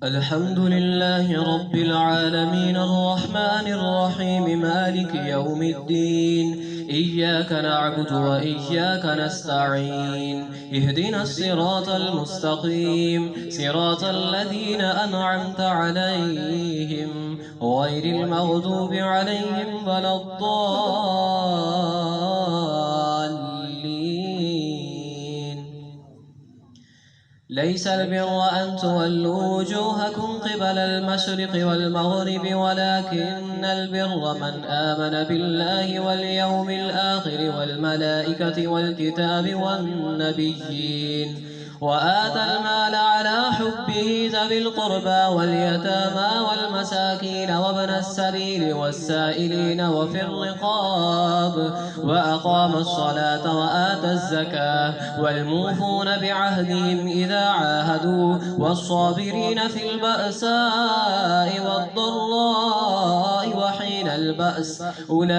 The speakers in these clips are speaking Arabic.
الحمد لله رب العالمين الرحمن الرحيم مالك يوم الدين إياك نعبد وإياك نستعين اهدنا الصراط المستقيم صراط الذين أنعمت عليهم غير المغضوب عليهم ولا الضالين. ليس البر أن تولوا وجوهكم قبل المشرق والمغرب ولكن البر من آمن بالله واليوم الآخر والملائكة والكتاب والنبيين وآتى المال على حبه ذوي القربى واليتامى والمساكين وابن السبيل والسائلين وفي الرقاب وأقام الصلاة وآتى الزكاة والموفون بعهدهم إذا عاهدوا والصابرين في البأساء والضراء وحين البأس أولئك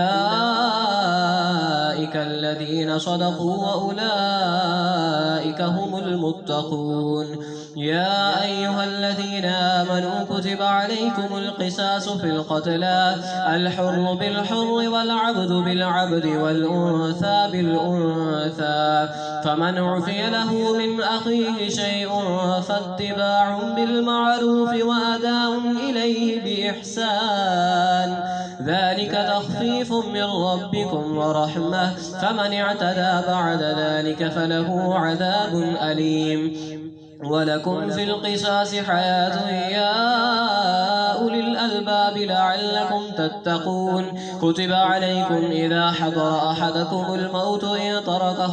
الذين صدقوا وأولئك هم المتقون. يا أيها الذين آمنوا كتب عليكم القصاص في القتلى الحر بالحر والعبد بالعبد والأنثى بالأنثى فمن عفي له من أخيه شيء فاتباع بالمعروف وأداء إليه بإحسان ذلك تخفيف من ربكم ورحمة فمن اعتدى بعد ذلك فله عذاب أليم. ولكم في القصاص حياة يا أولي الألباب لعلكم تتقون. كتب عليكم إذا حضر أحدكم الموت إن ترك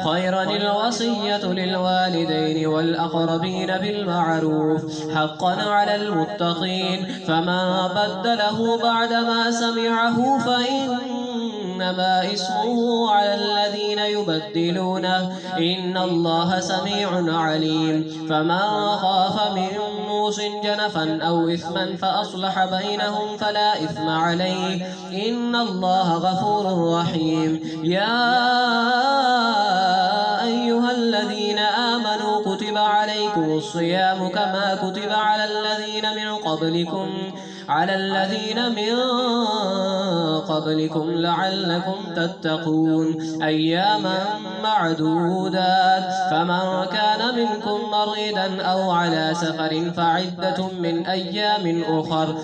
خيرا الوصية للوالدين والأقربين بالمعروف حقا على المتقين فمن بدله بعدما سمعه فإنما اسمه على الذين يبدلونه إن الله سميع عليم. فمن خاف من موص جنفا أو إثما فأصلح بينهم فلا إثم عليه إن الله غفور رحيم. يا أيها الذين آمنوا كتب عليكم الصيام كما كتب على الذين من قبلكم لعلكم تتقون. أياما معدودات فمن كان منكم مريضا أو على سفر فعدة من أيام أخر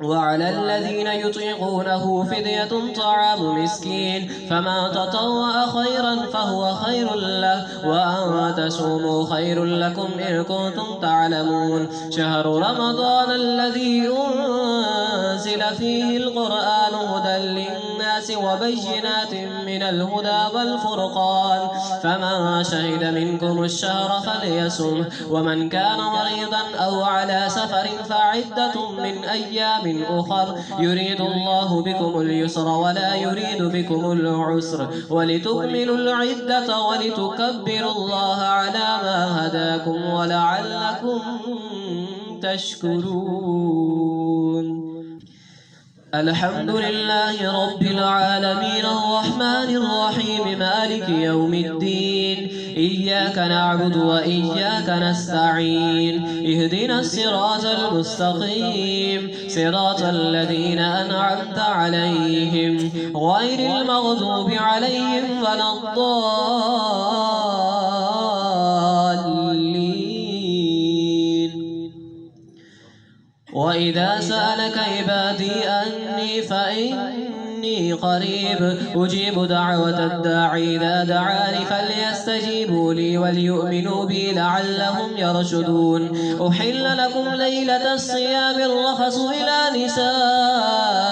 وعلى الذين يطيقونه فدية طعام مسكين فما تطوع خيرا فهو خير له وأن تصوموا خير لكم إن كنتم تعلمون. شهر رمضان الذي أنزل فيه القرآن هدى للناس وبينات من الهدى والفرقان فمن شهد منكم الشهر فليصم ومن كان مريضا أو على سفر فعدة من أيام أخر يريد الله بكم اليسر ولا يريد بكم العسر ولتكملوا العدة ولتكبروا الله على ما هداكم ولعلكم تشكرون. الحمد لله رب العالمين الرحمن الرحيم مالك يوم الدين إياك نعبد وإياك نستعين اهدنا الصراط المستقيم صراط الذين أنعمت عليهم غير المغضوب عليهم ولا الضالين. وإذا سألك عبادي أني فإني قريب أجيب دعوة الداعي إذا دعاني فليستجيبوا لي وليؤمنوا بي لعلهم يرشدون. أحل لكم ليلة الصيام الرفث إلى نسائكم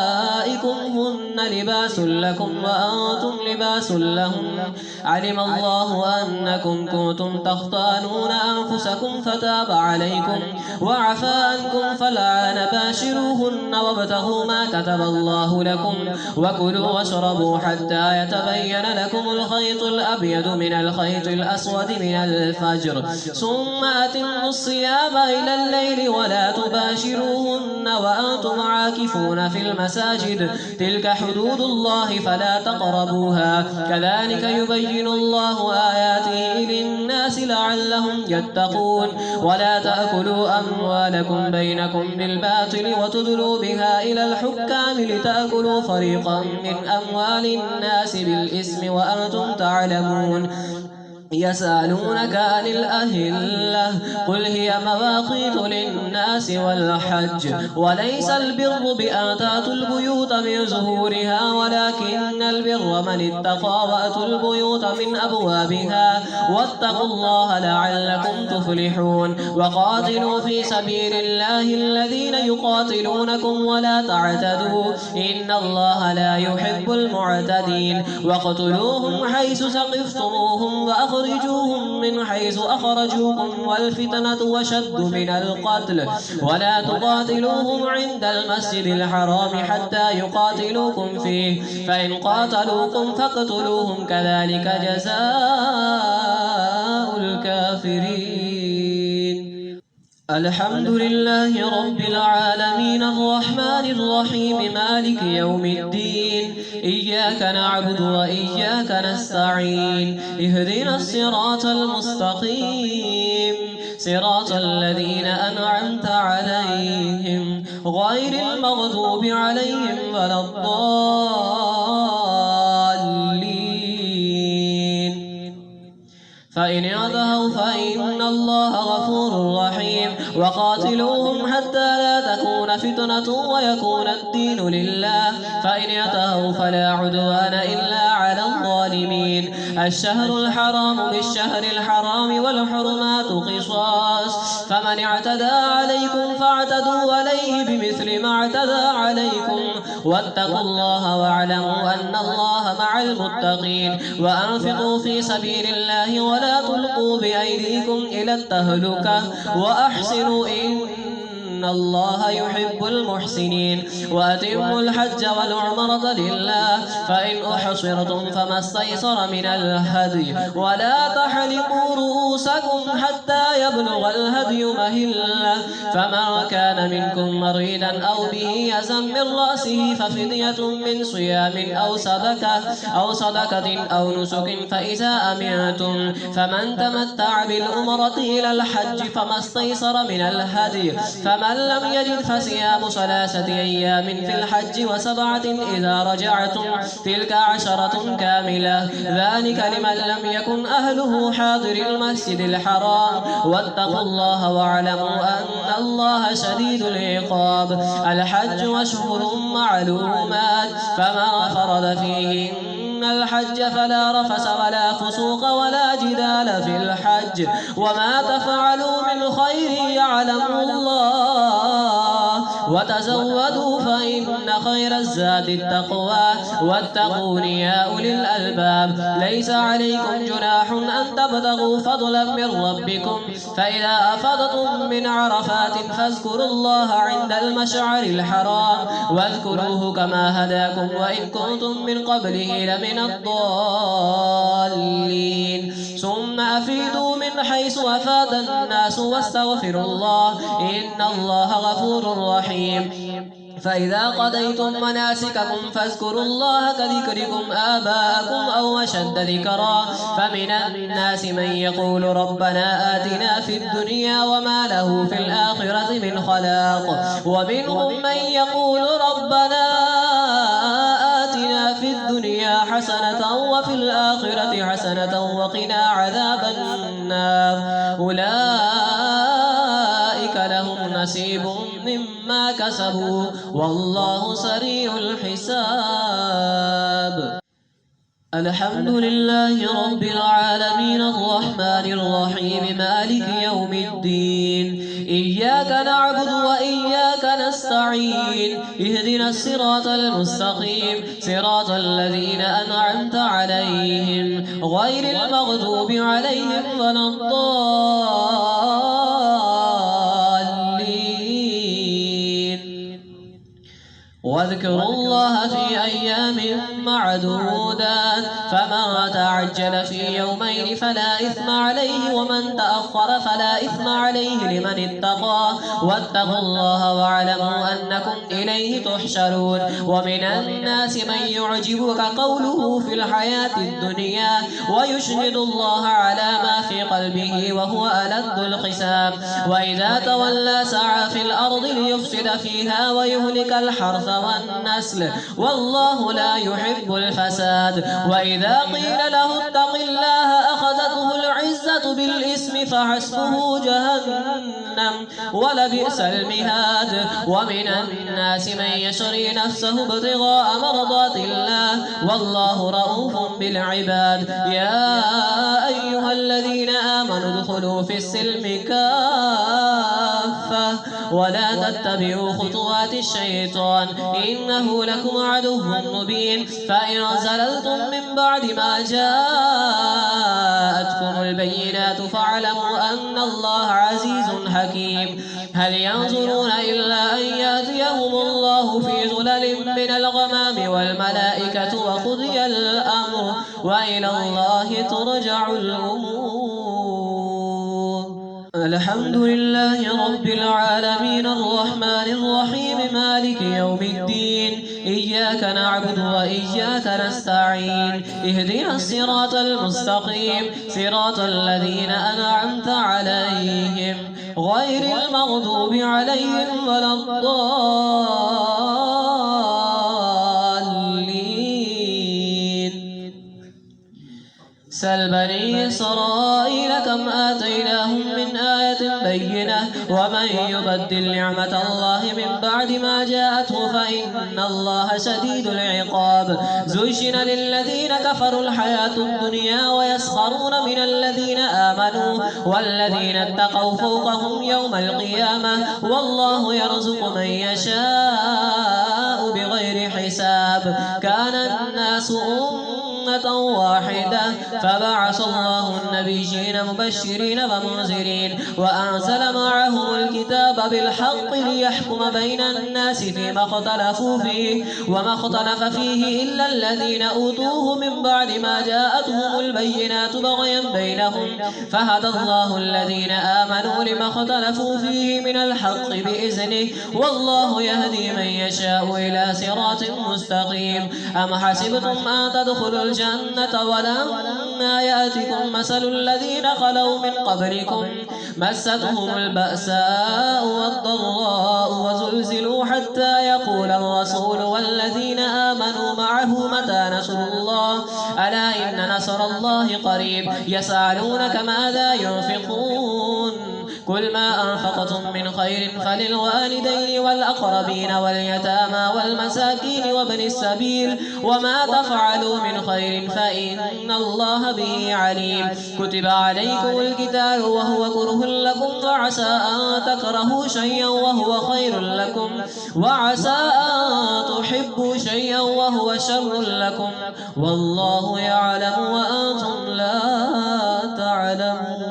هن لباس لكم وأنتم لباس لهم علم الله أنكم كنتم تختانون أنفسكم فتاب عليكم وعفى عنكم فالآن باشروهن وابتغوا ما كتب الله لكم وكلوا واشربوا حتى يتبين لكم الخيط الأبيض من الخيط الأسود من الفجر ثم أتموا الصيام إلى الليل ولا تباشروهن وأنتم عاكفون في المساجد تلك حدود حدود الله فلا تقربوها كذلك يبين الله آياته للناس لعلهم يتقون ولا تأكلوا أموالكم بينكم بالباطل وتدلوا بها إلى الحكام لتأكلوا فريقا من أموال الناس بالإثم وأنتم تعلمون يسألونك عن الأهلة قل هي مواقيت للناس والحج وليس البر بأن تأتوا البيوت من ظهورها ولكن البر من اتقى وأتوا البيوت من أبوابها واتقوا الله لعلكم تفلحون وقاتلوا في سبيل الله الذين يقاتلونكم ولا تعتدوا إن الله لا يحب المعتدين واقتلوهم حيث ثقفتموهم وأخرجوهم من حيث أخرجوكم والفتنة وشد من القتل ولا تقاتلوهم عند المسجد الحرام حتى يقاتلوكم فيه فإن قاتلوكم فاقتلوهم كذلك جزاء الكافرين الحمد لله رب العالمين الرحمن الرحيم مالك يوم الدين إياك نعبد وإياك نستعين اهدنا الصراط المستقيم صراط الذين أنعمت عليهم غير المغضوب عليهم ولا الضالين فإن انتهوا فإن الله غفور رحيم وقاتلوهم حتى لا تكون فتنة ويكون الدين لله فإن انتهوا فلا عدوان إلا على الظالمين الشهر الحرام بالشهر الحرام والحرمات قصاص فمن اعتدى عليكم فاعتدوا عليه بمثل ما اعتدى عليكم واتقوا الله واعلموا أن الله مع المتقين وأنفقوا في سبيل الله ولا تلقوا بأيديكم إلى التهلكة وأحسنوا إن الله يحب المحسنين وأتموا الحج والعمرة لله فإن أحصرتم فما استيسر من الهدي ولا تحلقوا رؤوسكم حتى يبلغ الهدي مهله فمن كان منكم مريضا أو به أذى من رأسه ففدية من صيام أو صدقة أو نسك فإذا أمنتم فمن تمتع بالعمرة إلى الحج فما استيسر من الهدي فمن لم يجد فصيام 3 أيام في الحج و7 إذا رجعتم تلك 10 كاملة ذلك لمن لم يكن أهله حاضر المسجد الحرام واتقوا الله واعلموا أن الله شديد العقاب الحج أشهر معلومات فما فرض فيهن الحج فلا رفث ولا فسوق ولا جدال في الحج وما تفعلوا من خير يعلمه الله وتزودوا فإن خير الزاد التقوى واتقون يا أولي الألباب ليس عليكم جناح أن تبتغوا فضلا من ربكم فإذا أفضتم من عرفات فاذكروا الله عند المشعر الحرام واذكروه كما هداكم وإن كنتم من قبله لمن الضالين ثم أفيدوا من حيث أفاد الناس واستغفروا الله إن الله غفور رحيم فإذا قضيتم مناسككم فاذكروا الله كذكركم آباءكم أو أشد ذكرا فمن الناس من يقول ربنا آتنا في الدنيا وما له في الآخرة من خلاق ومنهم من يقول ربنا آتنا في الدنيا حسنة وفي الآخرة حسنة وقنا عذاب النار أولئك لهم نصيب مما كسبوا والله سريع الحساب الحمد لله رب العالمين الرحمن الرحيم مالك يوم الدين إياك نعبد وإياك نستعين اهدنا الصراط المستقيم صراط الذين أنعمت عليهم غير المغضوب عليهم ولا الضالين واذكروا الله في أيام معدودات فمن تعجل في يومين فلا إثم عليه ومن ومن تأخر فلا إثم عليه لمن اتقى واتقوا الله واعلموا أنكم إليه تحشرون. ومن الناس من يعجبك قوله في الحياة الدنيا ويشهد الله على ما في قلبه وهو ألد الخصام وإذا تولى سعى في الأرض ليفسد فيها ويهلك الحرث والنسل والله لا يحب الفساد. وإذا قيل له اتق الله أخذته العزة بالإثم فحسبه جهنم ولبئس المهاد. ومن الناس من يشري نفسه ابتغاء مرضات الله والله رؤوف بالعباد. يا أيها الذين آمنوا ادخلوا في السلم كافة ولا تتبعوا خطوات الشيطان إنه لكم عدو مبين. فإن زللتم من بعد ما جاءتكم البينات فاعلموا أن الله عزيز حكيم. هل ينظرون إلا أن يأتيهم الله في ظلل من الغمام والملائكة وقضي الأمر وإلى الله ترجع الأمور. الحمد لله رب العالمين الرحمن الرحيم مالك يوم الدين إياك نعبد وإياك نستعين اهدنا الصراط المستقيم صراط الذين أنعمت عليهم غير المغضوب عليهم ولا الضالين. سل بني إسرائيل كم آتيناهم من آية بينة ومن يبدل نعمة الله من بعد ما جاءته فإن الله شديد العقاب. زين للذين كفروا الحياة الدنيا ويسخرون من الذين آمنوا والذين اتقوا فوقهم يوم القيامة والله يرزق من يشاء بغير حساب. كان الناس أمة واحدة فبعث الله النبيين مبشرين ومنذرين وأنزل معهم الكتاب بالحق ليحكم بين الناس فيما اختلفوا فيه وما اختلف فيه إلا الذين أوتوه من بعد ما جاءتهم البينات بغيا بينهم فهدى الله الذين آمنوا لما اختلفوا فيه من الحق بإذنه والله يهدي من يشاء إلى صراط مستقيم. أم حسبتم أن تدخلوا الجنة ولما يأتكم مثل الذين خلوا من قبلكم مستهم البأساء والضراء وزلزلوا حتى يقول الرسول والذين آمنوا معه متى نصر الله ألا إن نصر الله قريب. يسألونك ماذا ينفقون قل ما أنفقتم من خير فللوالدين والأقربين واليتامى والمساكين وابن السبيل وما تفعلوا من خير فإن الله به عليم. كتب عليكم القتال وهو كره لكم وعسى أن تكرهوا شيئا وهو خير لكم وعسى أن تحبوا شيئا وهو شر لكم والله يعلم وأنتم لا تعلمون.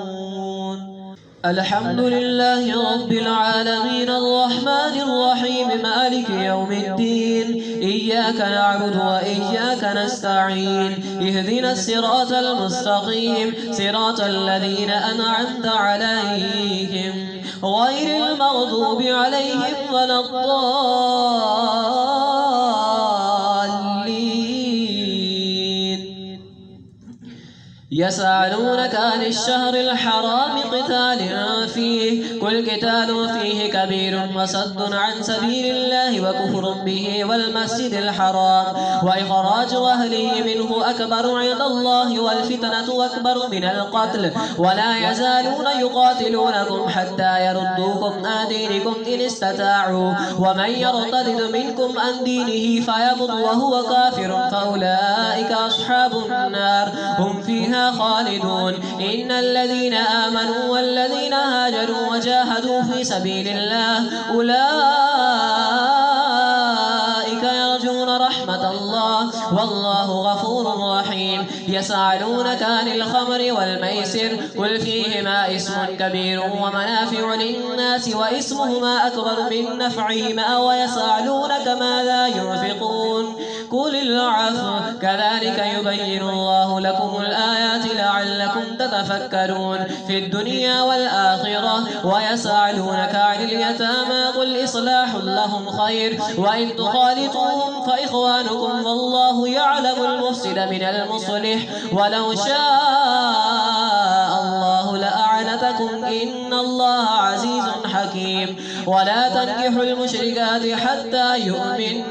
الحمد لله رب العالمين الرحمن الرحيم مالك يوم الدين إياك نعبد وإياك نستعين اهدنا الصراط المستقيم صراط الذين أنعمت عليهم غير المغضوب عليهم ولا الضالين. يسألونك عن الشهر الحرام قتال فيه قل قتال فيه كبير وصد عن سبيل الله وكفر به والمسجد الحرام وإخراج أهله منه أكبر عند الله والفتنة أكبر من القتل ولا يزالون يقاتلونكم حتى يردوكم عن دينكم إن استطاعوا ومن يرتد منكم عن دينه فيمت وهو كافر فأولئك أصحاب النار هم فيها خالدون. إن الذين آمنوا والذين هاجروا وجاهدوا في سبيل الله أولئك يرجون رحمة الله والله غفور رحيم. يسألونك عن الخمر والميسر قل فيهما اسم كبير ومنافع للناس واسمهما أكبر من نفعهما ويسألونك ماذا ينفقون قل العفو كذلك يبين الله لكم الآيات لعلكم تتقون. يتفكرون في الدنيا والآخرة ويسألونك عن اليتامى قل إصلاح لهم خير وإن تخالطوهم فإخوانكم والله يعلم المفسد من المصلح ولو شاء الله لأعنتكم إن الله عزيز حكيم ولا تنكحوا المشركات حتى يؤمن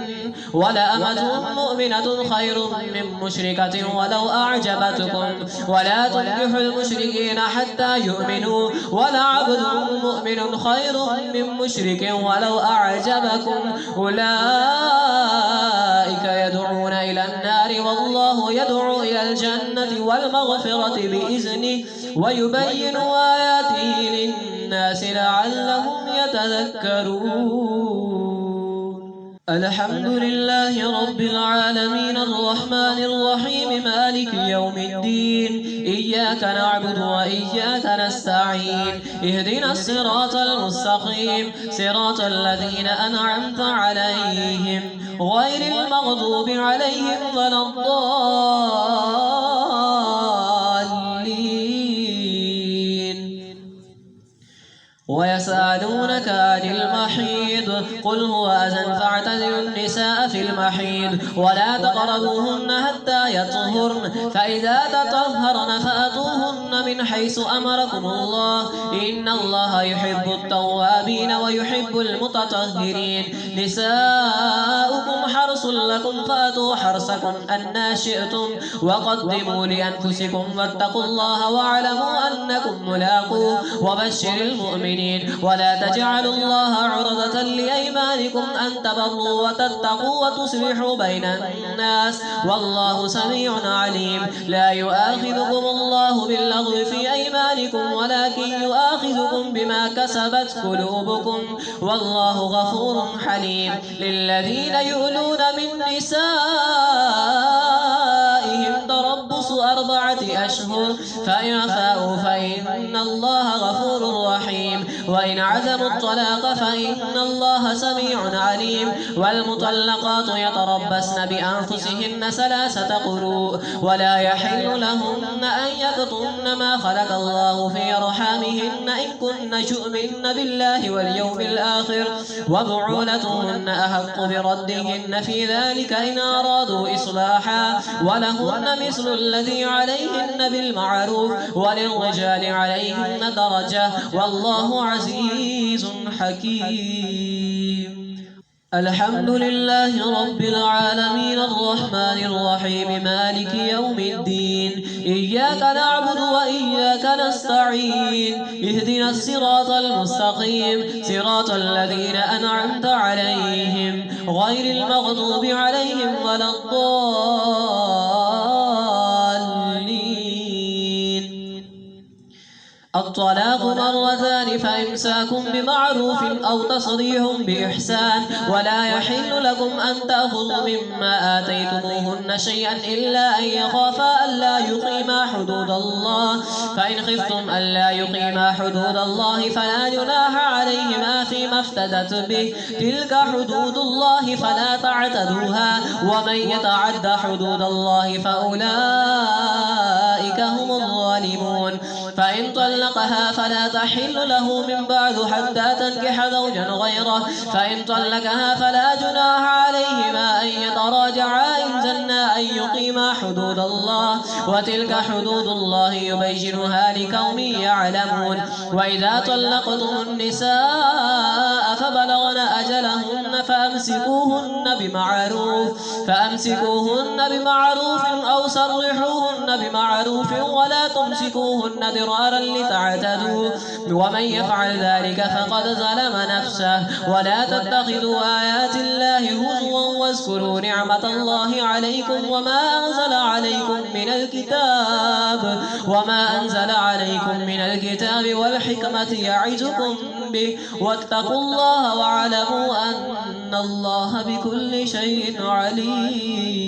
ولأمة مؤمنة خير من مشركة ولو أعجبتكم ولا تنكحوا المشركين حتى يؤمنوا ولعبد مؤمن خير من مشرك ولو أعجبكم أولئك يدعون إلى النار والله يدعو إلى الجنة والمغفرة بإذنه ويبين آياته للناس لعلهم يتذكرون. الحمد لله رب العالمين الرحمن الرحيم مالك يوم الدين إياك نعبد وإياك نستعين اهدنا الصراط المستقيم صراط الذين أنعمت عليهم غير المغضوب عليهم ولا الضالين. ويسألونك عن المحيض قل هو أذى فاعتزلوا النساء في المحيض ولا تقربوهن حتى يطهرن فإذا تطهرن فأتوهن من حيث أمركم الله إن الله يحب التوابين ويحب المتطهرين. نساؤكم حرث لكم فأتوا حرثكم أنى شئتم وقدموا لأنفسكم واتقوا الله واعلموا أنكم ملاقوه وبشر المؤمنين. ولا تجعلوا الله عرضة لأيمانكم أن تبروا وتتقوا وتصلحوا بين الناس والله سميع عليم. لا يؤاخذكم الله باللغو في أيمانكم ولكن يؤاخذكم بما كسبت قلوبكم والله غفور حليم. للذين يؤلون من نسائهم تربص 4 أشهر فإن فاءوا فإن الله غفور رحيم وإن عزموا الطلاق فإن الله سميع عليم. والمطلقات يتربصن بأنفسهن 3 قروء ولا يحل لهن أن يكتمن ما خلق الله في أرحامهن إن كن يؤمن بالله واليوم الآخر وبعولتهن أحق بردهن في ذلك إن أرادوا إصلاحا ولهن مثل الذي عليهن بالمعروف وللرجال عليهن درجة والله عزيز حكيم. الحمد لله رب العالمين الرحمن الرحيم مالك يوم الدين إياك نعبد وإياك نستعين اهدنا الصراط المستقيم صراط الذين أنعمت عليهم غير المغضوب عليهم ولا الضالين. الطلاق 2 فإمساكم بمعروف أو تصريح بإحسان ولا يحل لكم أن تأخذوا مما آتيتموهن شيئا إلا أن يخافا ألا يقيما حدود الله فإن خفتم ألا يقيما حدود الله فلا جناح عليهما فيما افتدت به تلك حدود الله فلا تعتدوها ومن يتعد حدود الله فأولئك هم الظالمون. فإن طلقها فلا تحل له من بعد حتى تنكح زوجا غيره فإن طلقها فلا جناح عليهما أن يتراجعا إن ظنا أن يقيما حدود الله وتلك حدود الله يبينها لقوم يعلمون. وإذا طلقتم النساء فبلغن أجلهن فأمسكوهن بمعروف أو سرحوهن بمعروف ولا تمسكوهن ضرارا لتعتدوا ومن يفعل ذلك فقد ظلم نفسه. ولا تتخذوا آيات الله هزوا واذكروا نعمة الله عليكم وما أنزل عليكم من الكتاب والحكمة يعظكم به واتقوا الله واعلموا أن الله بكل شيء عليم.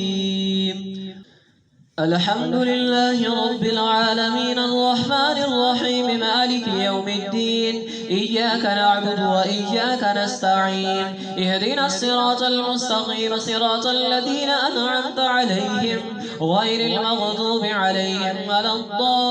الحمد لله رب العالمين الرحمن الرحيم مالك يوم الدين إياك نعبد وإياك نستعين اهدنا الصراط المستقيم صراط الذين أنعمت عليهم غير المغضوب عليهم ولا الضالين.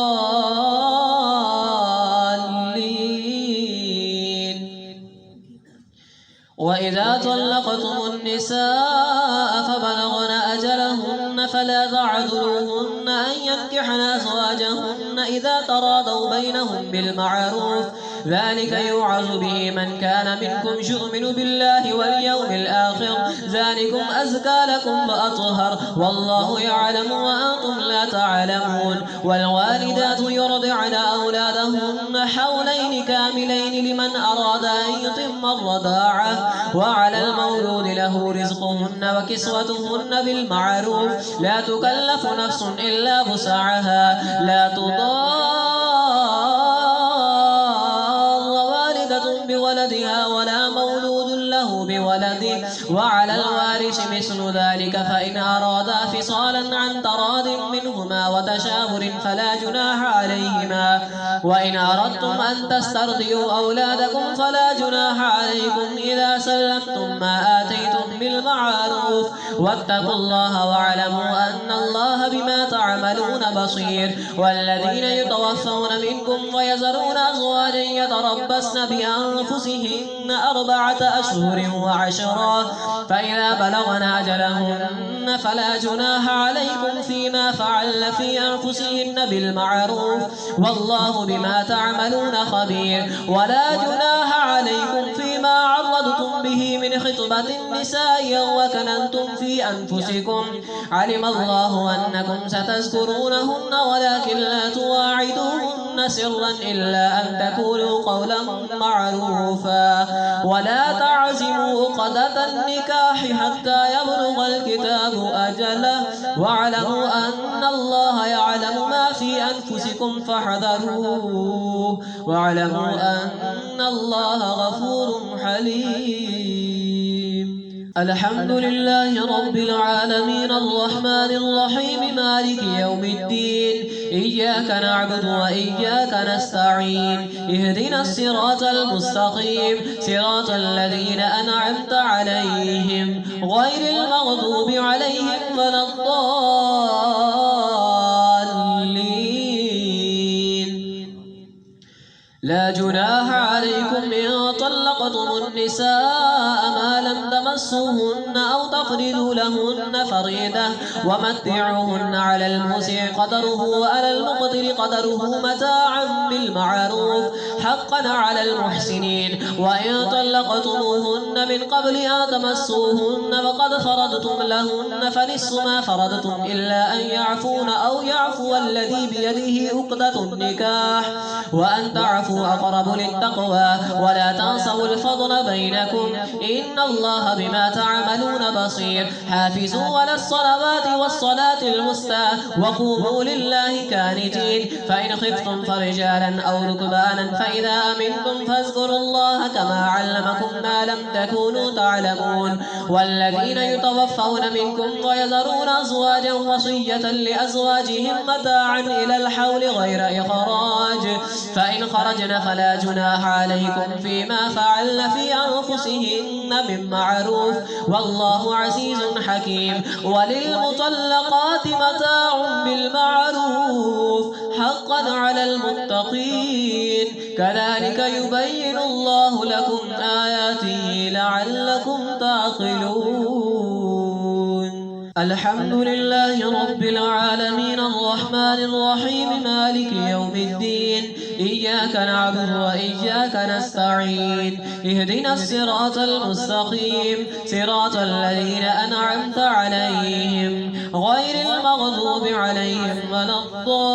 وإذا طلقتم النساء فبلغن أجلهن فلا تعذروهن أن ينكحن أزواجهن إذا تراضوا بينهم بالمعروف ذلك يوعظ به من كان منكم يؤمن بالله واليوم الآخر ذلكم أزكى لكم وأطهر والله يعلم وأنتم لا تعلمون. والوالدات يرضعن أولادهن حولين كاملين لمن أراد أن يتم الرضاعة وعلى المولود له رزقهن وكسوتهن بالمعروف لا تكلف نفس إلا وسعها لا تضار والدة بولدها ولا مولود له بولده وعلى الوارث مثل ذلك فإن أرادا فصالا عن تراض منهما وتشاور فلا جناح عليهما. وإن أردتم أن تسترضعوا أولادكم فلا جناح عليكم إذا سلمتم ما آتيتم بالمعروف واتقوا الله واعلموا أن الله بما تعملون بصير. والذين يتوفون منكم ويذرون أزواجا يتربصن بأنفسهن 4 أشهر وعشرا فإذا بلغن أجلهن فلا جناح عليكم فيما فعلن في أنفسهن بالمعروف والله بما تعملون خبير. ولا جناح عليكم فيما عرضتم به من خطبة النساء وكننتم في أنفسكم علم الله أنكم ستذكرونهن ولكن لا تواعدوهن سرا إلا أن تقولوا قولا معروفا ولا تعزموا عقدة النكاح حتى يبلغ الكتاب أجله واعلموا أن الله يعلم ما في أنفسكم فاحذروه واعلموا أن الله غفور حليم. الحمد لله رب العالمين الرحمن الرحيم مالك يوم الدين إياك نعبد وإياك نستعين اهدنا الصراط المستقيم صراط الذين أنعمت عليهم غير المغضوب عليهم ولا الضالين. لا جناح عليكم إن طلقتم النساء ما لم تمسوهن أو تفرضوا لهن فريضة ومتعوهن على الموسع قدره وعلى المقتر قدره متاعا بالمعروف حقا على المحسنين. وإن طلقتموهن من قبل أن تمسوهن وقد فرضتم لهن فنصف ما فرضتم إلا أن يعفون أو يعفو الذي بيده عقدة النكاح وأن تعفوا أقرب للتقوى ولا تنسوا الفضل بينكم إن الله بما تعملون بصير. حافظوا على الصلوات والصلاة الوسطى وقوموا لله كانتين. فإن خفتم فرجالا أو ركبانا فإذا أمنتم فاذكروا الله كما علمكم ما لم تكونوا تعلمون. والذين يتوفون منكم ويذرون أزواجا وصية لأزواجهم متاعا إلى الحول غير إخراج فإن خرجن فلا جناح عليكم فيما فعلن في أنفسهن من معروف والله عزيز حكيم. وللمطلقات متاع بالمعروف حقا على المتقين كذلك يبين الله لكم آياته لعلكم تعقلون. الحمد لله رب العالمين الرحمن الرحيم مالك يوم الدين إياك نعبد وإياك نستعين اهدنا الصراط المستقيم صراط الذين أنعمت عليهم غير المغضوب عليهم ولا الضالين.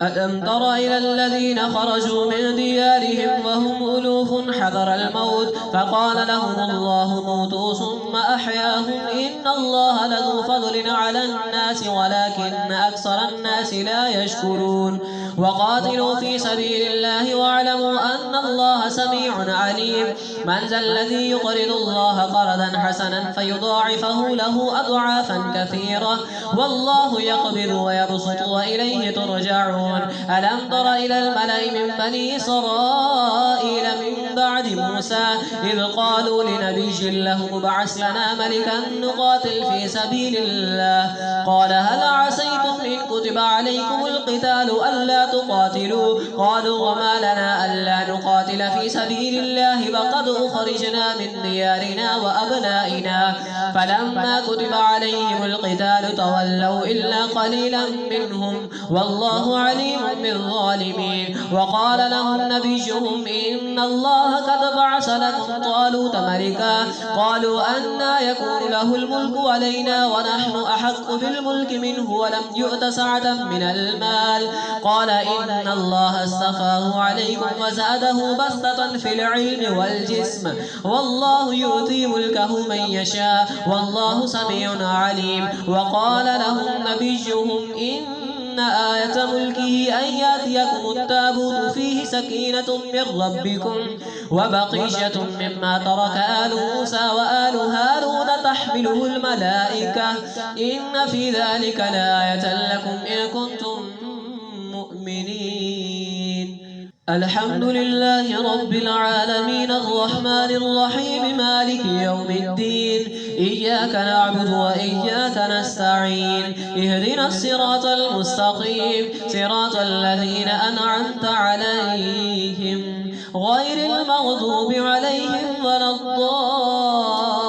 ألم تر إلى الذين خرجوا من ديارهم وهم ألوف حذر الموت فقال لهم الله موتوا ثم أحياهم إن الله لذو فضل على الناس ولكن أكثر الناس لا يشكرون وقاتلوا في سبيل الله واعلموا أن الله سميع عليم من ذا الذي يقرض الله قرضا حسنا فيضاعفه له أضعافا كثيرة والله يقبض ويبسط وإليه ترجعون ألم تر إلى الملأ من بني إسرائيل من بعد موسى إذ قالوا لنبي له ابعث لنا ملكا نقاتل في سبيل الله قال هل عسيتم إن كتب عليكم القتال ألا تقاتلوا قالوا وما لنا ألا نقاتل في سبيل الله وقد أخرجنا من ديارنا وأبنائنا فلما كتب عليهم القتال تولوا إلا قليلا منهم والله عليم بالظالمين وقال لهم نبيهم إن الله قد بعث لكم طالوت ملكا قالوا أنى يكون له الملك علينا ونحن أحق بالملك منه ولم يؤت سعة من المال قال إن الله اصطفاه عليكم وزاده بسطة في العلم والجسم والله يؤتي ملكه من يشاء والله سميع عليم وقال لهم نبيهم إن آية ملكه أن يأتيكم التابوت فيه سكينة من ربكم وبقية مما ترك آل موسى وآل هارون تحمله الملائكة إن في ذلك لآية لكم إن كنتم مؤمنين الحمد لله رب العالمين الرحمن الرحيم مالك يوم الدين إياك نعبد وإياك نستعين اهدنا الصراط المستقيم صراط الذين أنعمت عليهم غير المغضوب عليهم ولا الضالين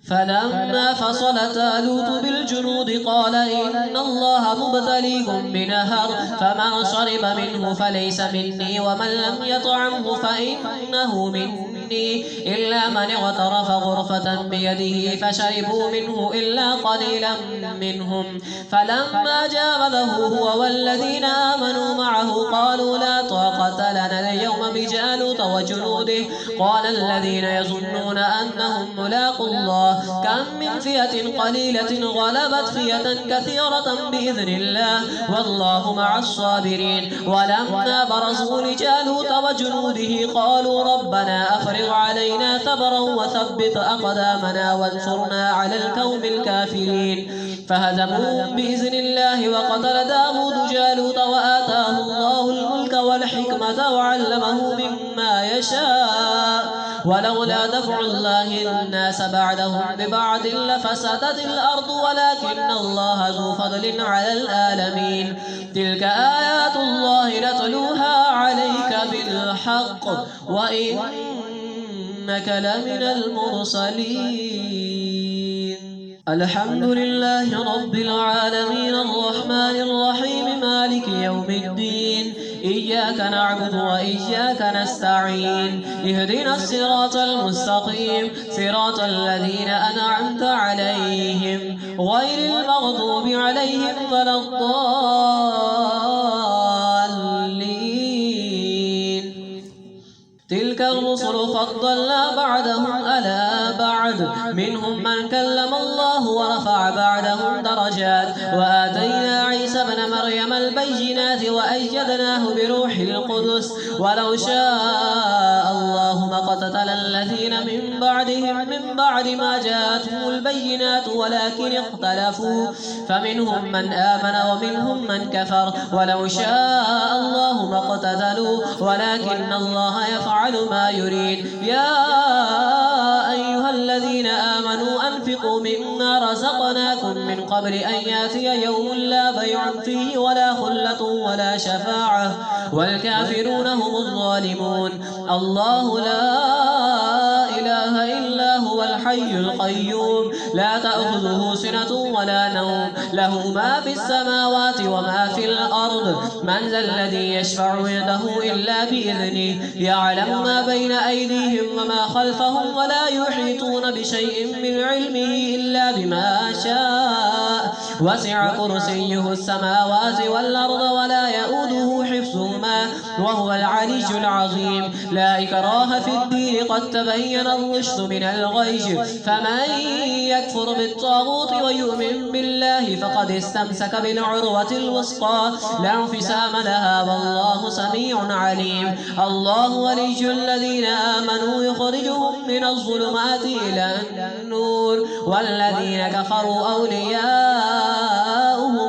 فلما فصل طالوت بالجنود قال إن الله مبتليكم بنهر فمن شرب منه فليس مني ومن لم يطعمه فإنه مني إلا من اغترف غرفة بيده فشربوا منه إلا قليلا منهم فلما جاوزه هو والذين آمنوا معه قالوا لا طاقة لنا اليوم بجالوت وجنوده قال الذين يظنون أنهم ملاقوا الله كم من فئة قليلة غلبت فئة كثيرة بإذن الله والله مع الصابرين ولما برزوا لجالوت وجنوده قالوا ربنا أفرغ علينا صبرا وثبت أقدامنا وانصرنا على القوم الكافرين فهزموهم بإذن الله وقتل داود جالوت وآتاه الله الملك والحكمة وعلمه مما يشاء ولولا دفع الله الناس بعدهم ببعض لفسدت الأرض ولكن الله ذو فضل على العالمين تلك آيات الله نتلوها عليك بالحق وإنك لمن المرسلين الحمد لله رب العالمين الرحمن الرحيم مالك يوم الدين إياك نعبد وإياك نستعين اهدنا الصراط المستقيم صراط الذين أنعمت عليهم غير المغضوب عليهم ولا الضالين تلك الرسل فضلنا بعدهم على بعد منهم من كلم الله ورفع بعدهم درجات وآتينا عيسى بن مريم البينات وأيدناه بروح القدس ولو شاء الله ما اقتتل الذين من بعدهم من بعد ما جاءتهم البينات ولكن اختلفوا فمنهم من آمن ومنهم من كفر ولو شاء الله ما اقتتلوا ولكن الله يفعل ما يريد يا أيها الذين آمنوا أنفقوا مما رزقناكم من قبل أن يأتي يوم لا بيع فيه ولا خلة ولا شفاعة والكافرون هم الظالمون الله لا إله إلا هو الحي القيوم لا تأخذه سنة ولا نوم له ما في السماوات وما في الأرض من ذا الذي يشفع عنده إلا بإذنه يعلم ما بين أيديهم وما خلفهم ولا يحيطون بشيء من علمه إلا بما شاء وسع كرسيه السماوات والأرض ولا يؤوده حفظهما وهو العلي العظيم. لا إكراه في الدين قد تبين الرشد من الغي، فمن يكفر بالطاغوت ويؤمن بالله فقد استمسك بالعروة الوثقى لا انفصام لها والله سميع عليم. الله ولي الذين آمنوا يخرجهم من الظلمات إلى النور والذين كفروا أولياؤهم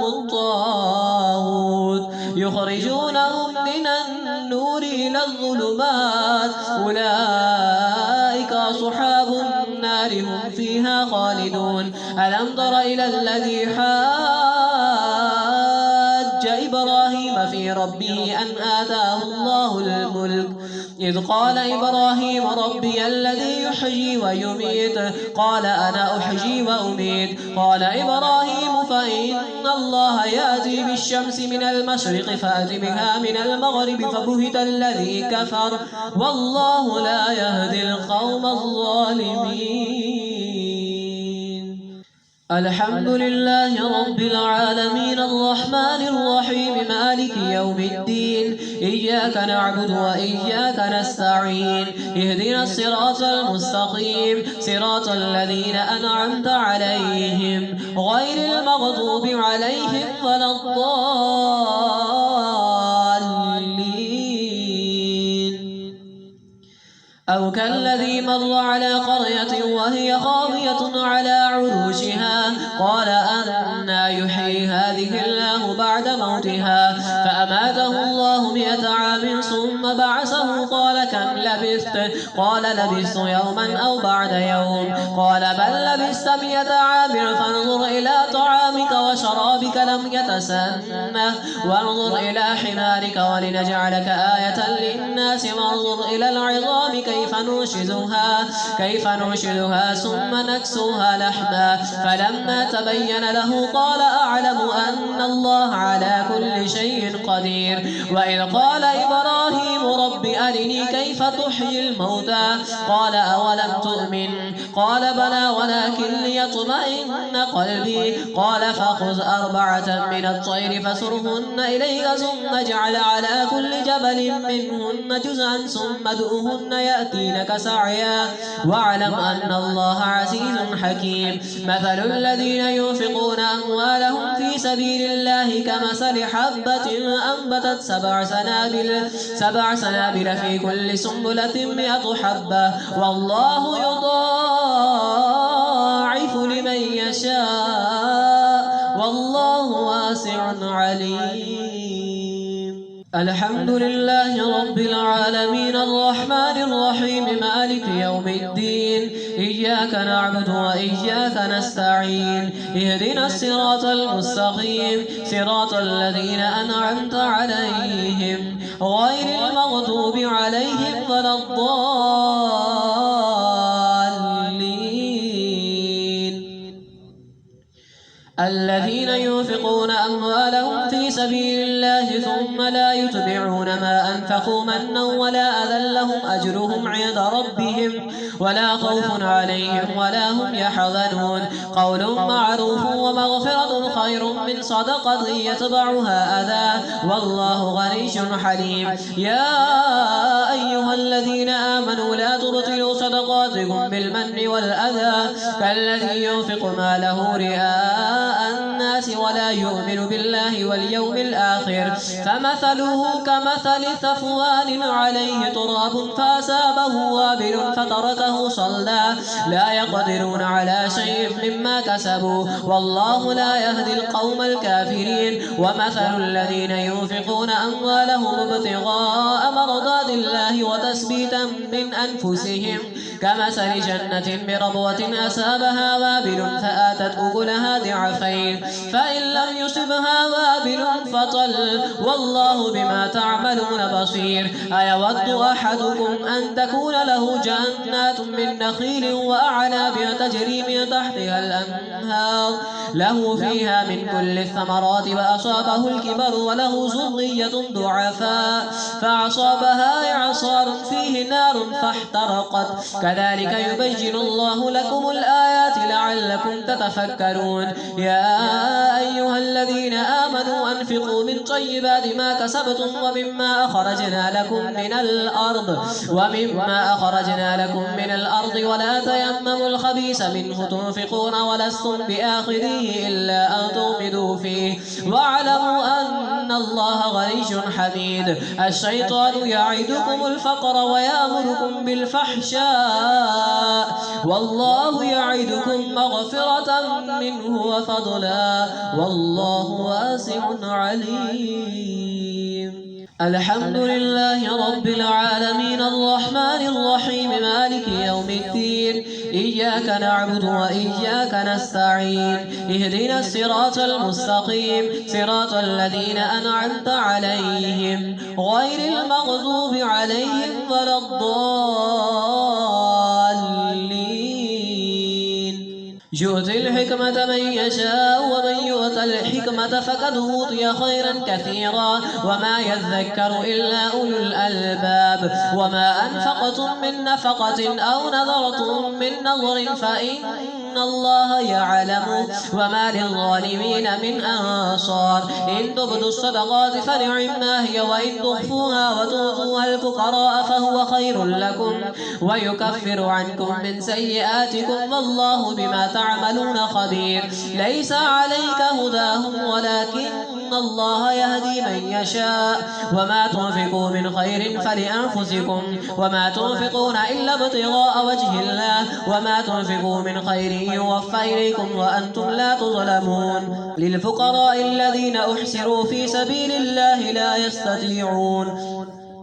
الطاغوت يخرجونهم من النور إلى الظلمات أولئك أصحاب النار هم فيها خالدون. ألم تر إلى الذي حاج إبراهيم في ربه أن آتاه الله الملك إذ قال إبراهيم ربي الذي يحيي ويميت قال أنا أحيي وأميت قال إبراهيم فإن الله يأتي بالشمس من المشرق فأت بها من المغرب فبهت الذي كفر والله لا يهدي القوم الظالمين. الحمد لله رب العالمين الرحمن الرحيم مالك يوم الدين إياك نعبد وإياك نستعين اهدنا الصراط المستقيم صراط الذين أنعمت عليهم غير المغضوب عليهم ولا الضالين. أو كالذي مر على قرية وهي خاوية على عروشها قال أنى يحيي هذه الله بعد موتها فأماته الله 100 عام ثم بعثه قال كم لبثت قال لبثت يوما أو بعد يوم قال بل لبثت 100 عام فانظر إلى طعامك وشرابك لم يتسنه وانظر إلى حمارك ولنجعلك آية للناس وانظر إلى العظام كيف ننشدها ثم نكسوها لحما فلما تبين له قال أعلم أن الله على كل شيء قدير. وإذ قال إبراهيم رب أرني كيف تحيي الموتى قال أولم تؤمن قال بلى ولكن ليطمئن قلبي قال فخذ 4 من الطير فسرهن إليك ثم اجعل على كل جبل منهن جزءا ثم ادعهن يأتينك سعيا واعلم أن الله عزيز حكيم. مثل الذين ينفقون أموالهم في سبيل الله كمثل حبة أنبتت 7 سنابل في كل سنبلة 100 حبة والله يضاعف لمن يشاء والله واسع عليم. الحمد لله رب العالمين الرحمن الرحيم مالك يوم الدين إياك نعبد وإياك نستعين اهدنا الصراط المستقيم صراط الذين أنعمت عليهم غير المغضوب عليهم ولا الضالين. الذين ينفقون أموالهم في سبيل الله ثم لا يتبعون ما أنفقوا منا ولا أذى لهم أجرهم عند ربهم ولا خوف عليهم ولا هم يحزنون. قول معروف ومغفرة خير من صدقة يتبعها أذى والله غني حليم. يا أيها الذين آمنوا لا تبطلوا صدقاتكم بالمن والأذى كالذي ينفق ماله رئاء الناس ولا يؤمن بالله واليوم الآخر فمثله كمثل صفوان عليه تراب فأصابه وابل فتركه صلدا لا يقدرون على شيء مما كسبوا والله لا يهدي القوم الكافرين. ومثل الذين ينفقون أموالهم ابتغاء مرضات الله وتثبيتا من أنفسهم كمثل جنة بربوة أصابها وابل فآتت أكلها ضعفين فإن لم يصبها وابل فطل والله بما تعملون بصير. أيود أحدكم أن تكون له جنات من نخيل وأعناب تجري من تحتها الأنهار له فيها من كل الثمرات وأصابه الكبر وله ذرية ضعفاء فأصابها إعصار فيه نار فاحترقت كذلك يبين الله لكم الآيات لعلكم تتفكرون. يا أيها الذين آمنوا أنفقوا من طيبات ما كسبتم ومما أخرجنا لكم من الأرض ولا تيمموا الخبيث منه تنفقون ولستم بآخذيه إلا أن تغمضوا فيه واعلموا أن الله غني حميد. الشيطان يعدكم الفقر ويأمركم بالفحشاء والله يعدكم مغفرة منه وفضلا والله واسع عليم. الحمد لله رب العالمين الرحمن الرحيم مالك يوم الدين إياك نعبد وإياك نستعين اهدنا الصراط المستقيم صراط الذين أنعمت عليهم غير المغضوب عليهم ولا الضالين. يؤتي الحكمة من يشاء ومن يؤت الحكمة فقد أوتي خيرا كثيرا وما يذكر إلا أولو الألباب. وما أنفقتم من نفقة أو نذرتم من نذر فإن الله يعلم وما للظالمين من أنصار. إن تبدوا الصدقات فنعما هي وإن تخفوها وتؤتوها الفقراء فهو خير لكم ويكفر عنكم من سيئاتكم والله بما تعملون خبير. ليس عليك هداهم ولكن الله يهدي من يشاء. وما تنفقوا من خير فلأنفسكم وما تنفقون إلا ابتغاء وجه الله وما تنفقوا من خير يوفى إليكم وأنتم لا تظلمون. للفقراء الذين أحسروا في سبيل الله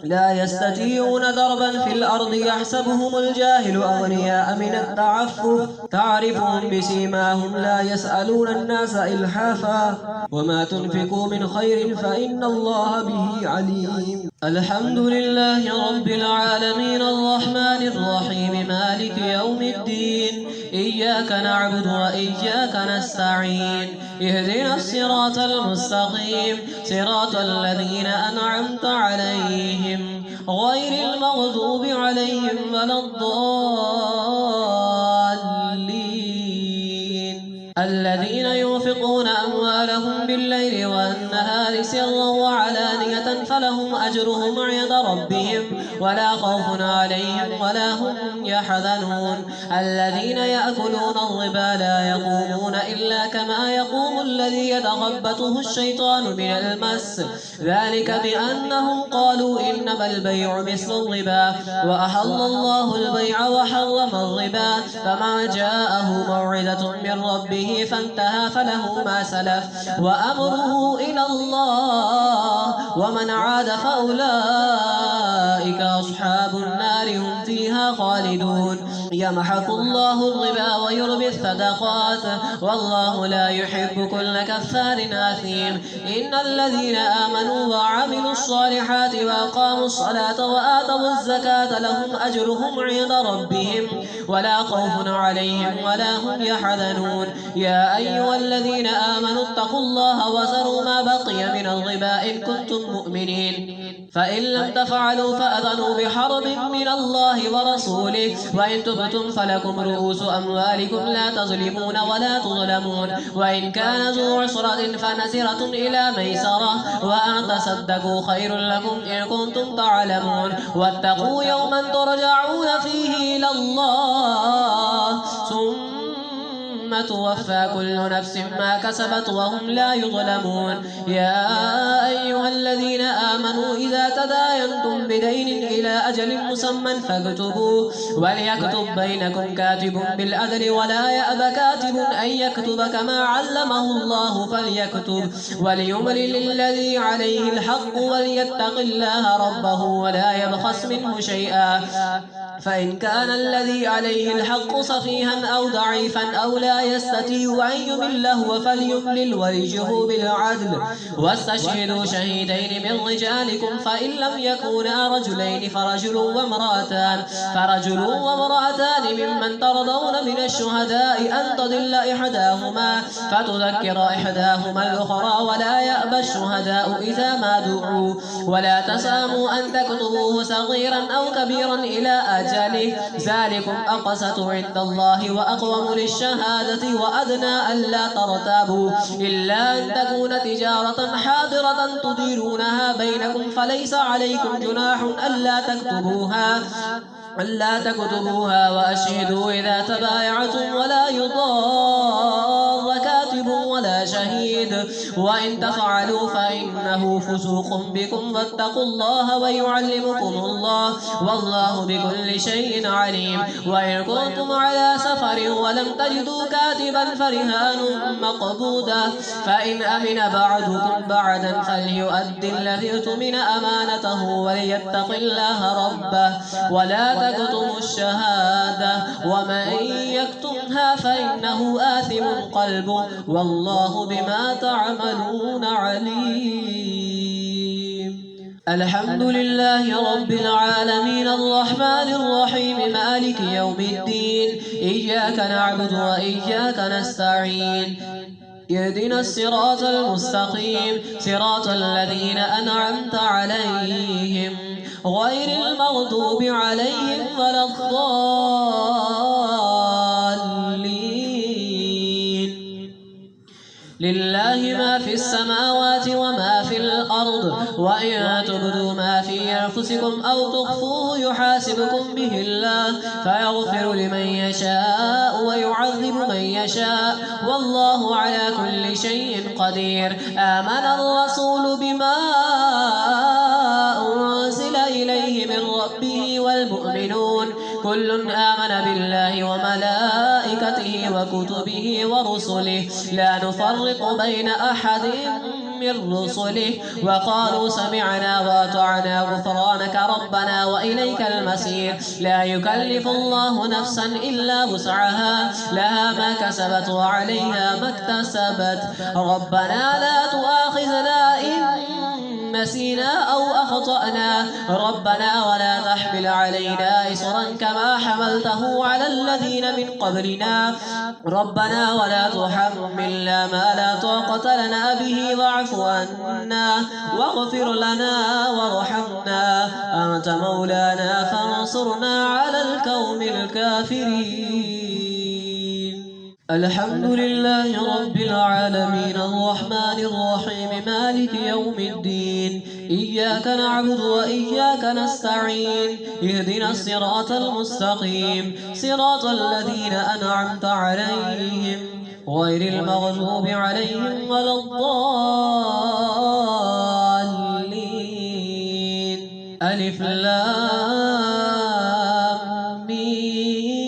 لا يستطيعون ضربا في الأرض يحسبهم الجاهل أغنياء من التعفف تعرفهم بسيماهم لا يسألون الناس إلحافا وما تنفقوا من خير فإن الله به عليم. الحمد لله رب العالمين الرحمن الرحيم مالك يوم الدين إياك نعبد وإياك نستعين اهدنا الصراط المستقيم صراط الذين أنعمت عليهم غير المغضوب عليهم ولا الضالين. الذين ينفقون أموالهم بالليل والنهار سرا وعلانية فلهم أجرهم عند ربهم ولا خوف عليهم ولا هم يحزنون. الذين يأكلون الربا لا يقومون إلا كما يقوم الذي يتخبطه الشيطان من المس ذلك بأنهم قالوا إنما البيع مثل الربا وأحل الله البيع وحرم الربا. فمن جاءه موعظة من ربه فانتهى فله ما سلف وأمره إلى الله ومن عاد فأولئك أصحاب النار هم فيها خالدون. يمحق الله الربا ويربي الصدقات والله لا يحب كل كفار آثيم. إن الذين آمنوا وعملوا الصالحات وأقاموا الصلاة وآتوا الزكاة لهم أجرهم عند ربهم ولا خوف عليهم ولا هم يحزنون. يا أيها الذين آمنوا اتقوا الله وذروا ما بقي من الربا إن كنتم مؤمنين فإن لم تفعلوا فأذنوا بحرب من الله ورسوله وإن تبتم فلكم رؤوس أموالكم لا تظلمون ولا تظلمون. وإن كان ذو عسرة فنزرة إلى ميسرة وأن تصدقوا خير لكم إن كنتم تعلمون. واتقوا يوما ترجعون فيه إلى الله ثم توفى كل نفس ما كسبت وهم لا يظلمون. يا أيها الذين آمنوا إذا تداينتم بدين إلى أجل مسمى فاكتبوه وليكتب بينكم كاتب بالعدل ولا يأب كاتب أن يكتب كما علمه الله فليكتب وليملل الذي عليه الحق وليتق الله ربه ولا يبخس منه شيئا. فإن كان الذي عليه الحق سفيها أو ضعيفا أو لا يستطيع أن يمله فليملل وليه بالعدل واستشهدوا شهيدين من رجالكم فإن لم يكونا رجلين فرجل وامرأتان ممن ترضون من الشهداء أن تضل إحداهما فتذكر إحداهما الأخرى ولا يأبى الشهداء إذا ما دعوا ولا تساموا أن تكتبوه صغيرا أو كبيرا إلى أجل أجله ذلكم أقسط عند الله وأقوم للشهادة وأدنى ألا ترتابوا إلا أن تكون تجارة حاضرة تديرونها بينكم فليس عليكم جناح ألا تكتبوها وأشهدوا إذا تبايعتم ولا يضار كاتب ولا شهيد وإن تفعلوا فإنه فسوق بكم واتقوا الله ويعلمكم الله والله بكل شيء عليم. وإن كنتم على سفر ولم تجدوا كاتبا فرهان مقبوضة فإن أمن بعضكم بعدا فليؤدي الذي اؤتمن أمانته وليتق الله ربه ولا تكتموا الشهادة ومن يكتمها فإنه آثم قلبه والله بما تعملون عليم. الحمد لله رب العالمين الرحمن الرحيم مالك يوم الدين إياك نعبد وإياك نستعين اهدنا الصراط المستقيم صراط الذين أنعمت عليهم غير المغضوب عليهم ولا الضالين. لله ما في السماوات وما في الأرض وإن تبدوا ما في أنفسكم أو تخفوه يحاسبكم به الله فيغفر لمن يشاء ويعذب من يشاء والله على كل شيء قدير. آمن الرسول بما أنزل إليه من ربه والمؤمنون كل آمن بالله وملائكته وكتبه ورسله لا نفرق بين أحد من رسله وقالوا سمعنا وأطعنا غفرانك ربنا وإليك المصير. لا يكلف الله نفسا إلا وسعها لها ما كسبت وعليها ما اكتسبت. ربنا لا تؤاخذنا إن نسينا أو أخطأنا ربنا ولا تحمل علينا إصرا كما حملته على الذين من قبلنا ربنا ولا تحملنا ما لا طاقة لنا به واعف عنا واغفر لنا وارحمنا أنت مولانا فانصرنا على القوم الكافرين. الحمد لله رب العالمين الرحمن الرحيم مالك يوم الدين إياك نعبد وإياك نستعين اهدنا الصراط المستقيم صراط الذين أنعمت عليهم غير المغضوب عليهم ولا الضالين. ألف لام ميم.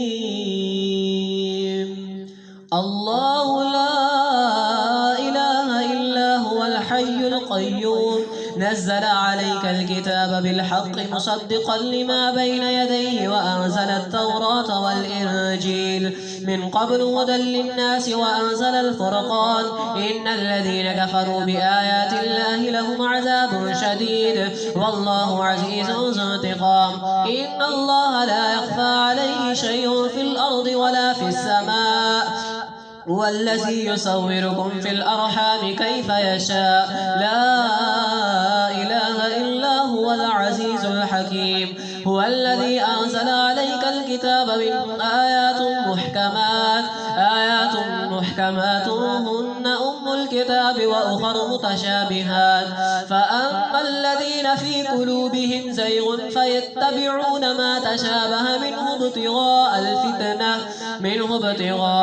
الله لا إله إلا هو الحي القيوم نزل عليك الكتاب بالحق مصدقا لما بين يديه وأنزل التوراة والإنجيل من قبل هدى للناس وأنزل الفرقان إن الذين كفروا بآيات الله لهم عذاب شديد والله عزيز ذو انتقام. إن الله لا يخفى عليه شيء في الأرض ولا في السماء هو الذي يصوركم في الأرحام كيف يشاء لا إله إلا هو العزيز الحكيم. هو الذي أنزل عليك الكتاب من آيات محكمات هن أم الكتاب وأخر متشابهات فأما الذين في قلوبهم زيغ فيتبعون ما تشابه منه ابتغاء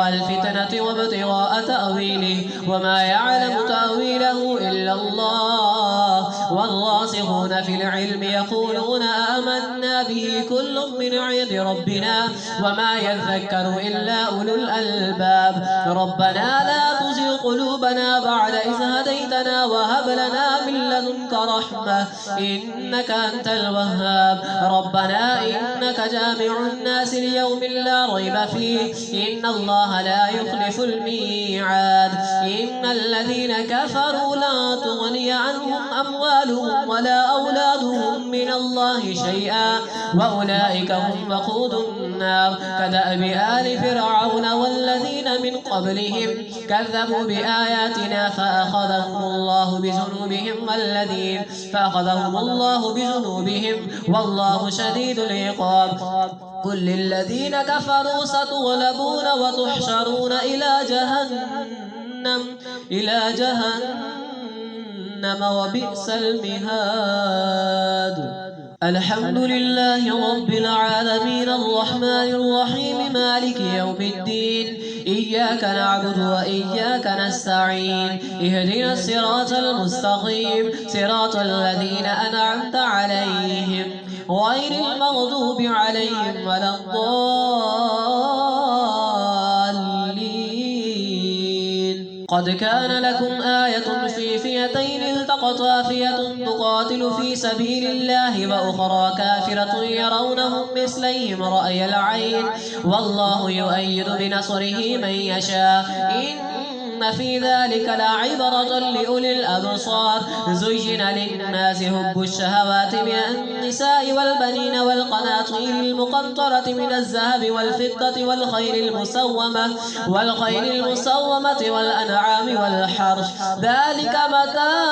الفتنة وابتغاء تأويله وما يعلم تأويله إلا الله والراسخون في العلم يقولون آمنا به كل من عند ربنا وما يذكر إلا أولو الألباب. ربنا لا تزغ قلوبنا بعد إذ هديتنا وهب لنا من لدنك رحمة إنك أنت الوهاب. ربنا إنك جامع الناس ليوم لا ريب فيه إن الله لا يخلف الميعاد. الذين كفروا لا تغني عنهم أموالهم ولا أولادهم من الله شيئا وأولئك هم وقود النار كدأب آل فرعون والذين من قبلهم كذبوا بآياتنا فأخذهم الله بذنوبهم والله شديد العقاب قل للذين كفروا ستغلبون وتحشرون إلى جهنم وبئس المهاد. الحمد لله رب العالمين الرحمن الرحيم مالك يوم الدين إياك نعبد وإياك نستعين اهدنا الصراط المستقيم صراط الذين أنعمت عليهم غير المغضوب عليهم ولا الضالين. قد كان لكم آية في فئتين التقطا فئة تقاتل في سبيل الله وأخرى كافرة يرونهم مثليهم رأي العين والله يؤيد بنصره من يشاء إن في ذلك لعبرة لأولي الأبصار. زين للناس حب الشهوات من النساء والبنين والقناطير المقنطرة من الذهب والفضة والخيل المسومة والأنعام والحرث ذلك متاع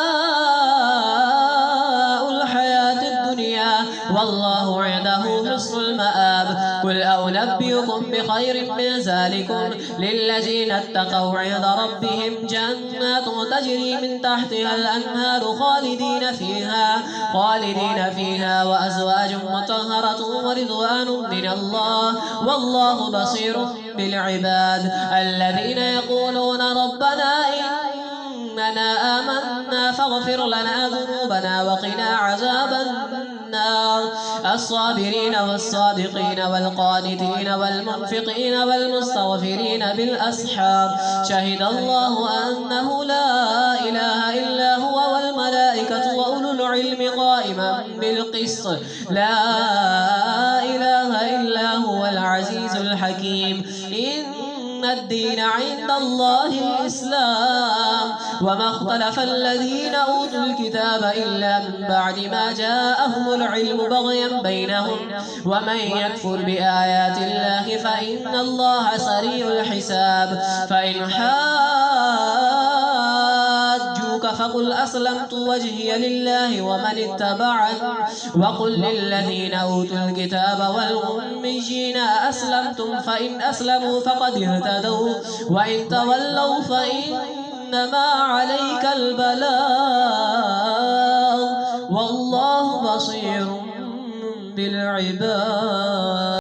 الحياة الدنيا والله عنده حسن المآب. قل أنبئكم بخير من ذلكم للذين اتقوا عند ربهم جنات تجري من تحتها الأنهار خالدين فيها وأزواج مطهرة ورضوان من الله والله بصير بالعباد. الذين يقولون ربنا إننا آمنا فاغفر لنا ذنوبنا وقنا عذاب النار. الصابرين والصادقين والقانتين والمنفقين والمستغفرين بالأسحار. شهد الله أنه لا إله إلا هو والملائكة وأولو العلم قائما بالقسط لا إله إلا هو العزيز الحكيم. إن الدين عند الله الإسلام وما اختلف الذين أوتوا الكتاب إلا من بعد ما جاءهم العلم بغيا بينهم ومن يكفر بآيات الله فإن الله سريع الحساب. فإن حاجوك فقل أسلمت وجهي لله ومن اتبعني وقل للذين أوتوا الكتاب والأميين أسلمتم فإن أسلموا فقد اهتدوا وإن تولوا فإنما عليك البلاغ والله بصير بالعباد.